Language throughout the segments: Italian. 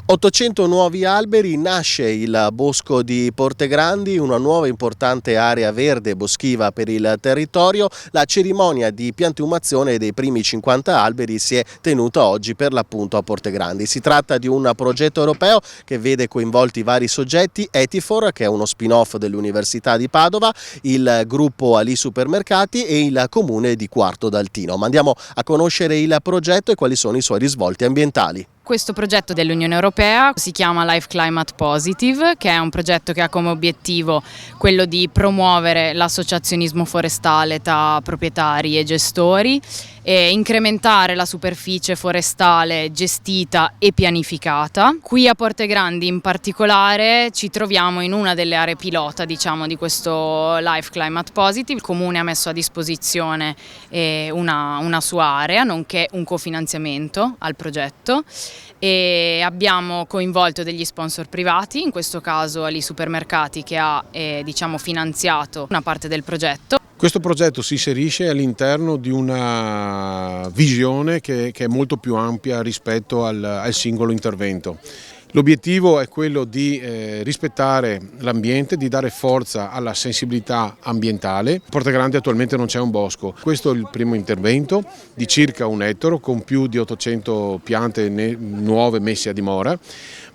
800 nuovi alberi, nasce il Bosco di Portegrandi, una nuova importante area verde boschiva per il territorio. La cerimonia di piantumazione dei primi 50 alberi si è tenuta oggi per l'appunto a Portegrandi. Si tratta di un progetto europeo che vede coinvolti vari soggetti: Etifor, che è uno spin-off dell'Università di Padova, il gruppo Ali Supermercati e il comune di Quarto d'Altino. Ma andiamo a conoscere il progetto e quali sono i suoi risvolti ambientali. Questo progetto dell'Unione Europea si chiama Life Climate Positive, che è un progetto che ha come obiettivo quello di promuovere l'associazionismo forestale tra proprietari e gestori e incrementare la superficie forestale gestita e pianificata. Qui a Portegrandi in particolare ci troviamo in una delle aree pilota, diciamo, di questo Life Climate Positive. Il Comune ha messo a disposizione una sua area, nonché un cofinanziamento al progetto, e abbiamo coinvolto degli sponsor privati, in questo caso Ali Supermercati, che ha finanziato una parte del progetto. Questo progetto si inserisce all'interno di una visione che è molto più ampia rispetto al singolo intervento. L'obiettivo è quello di rispettare l'ambiente, di dare forza alla sensibilità ambientale. A Portegrandi attualmente non c'è un bosco. Questo è il primo intervento di circa 1 ettaro con più di 800 piante nuove messe a dimora,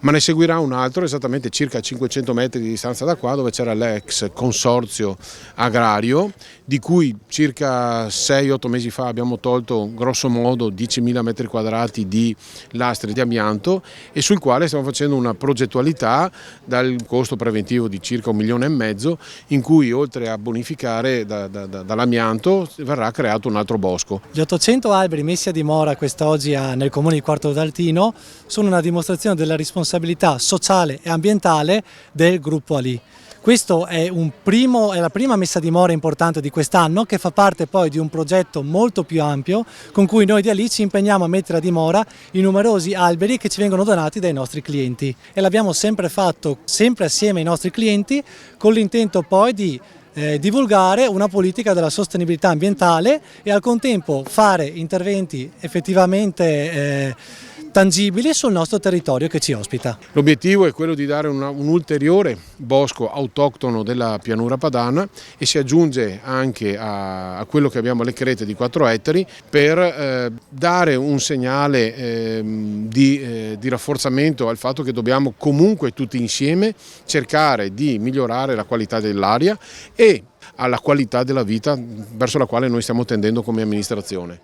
ma ne seguirà un altro esattamente circa 500 metri di distanza da qua, dove c'era l'ex consorzio agrario, di cui circa 6-8 mesi fa abbiamo tolto grosso modo 10.000 metri quadrati di lastre di amianto, e sul quale stiamo facendo una progettualità dal costo preventivo di circa 1,5 milioni, in cui oltre a bonificare dall'amianto verrà creato un altro bosco. Gli 800 alberi messi a dimora quest'oggi nel comune di Quarto d'Altino sono una dimostrazione della responsabilità sociale e ambientale del gruppo Ali. Questo è la prima messa a dimora importante di quest'anno, che fa parte poi di un progetto molto più ampio con cui noi di Ali ci impegniamo a mettere a dimora i numerosi alberi che ci vengono donati dai nostri clienti, e l'abbiamo sempre fatto sempre assieme ai nostri clienti, con l'intento poi di divulgare una politica della sostenibilità ambientale e al contempo fare interventi effettivamente tangibili sul nostro territorio che ci ospita. L'obiettivo è quello di dare un ulteriore bosco autoctono della pianura padana, e si aggiunge anche a quello che abbiamo alle crete di 4 ettari per dare un segnale di rafforzamento al fatto che dobbiamo comunque tutti insieme cercare di migliorare la qualità dell'aria e alla qualità della vita verso la quale noi stiamo tendendo come amministrazione.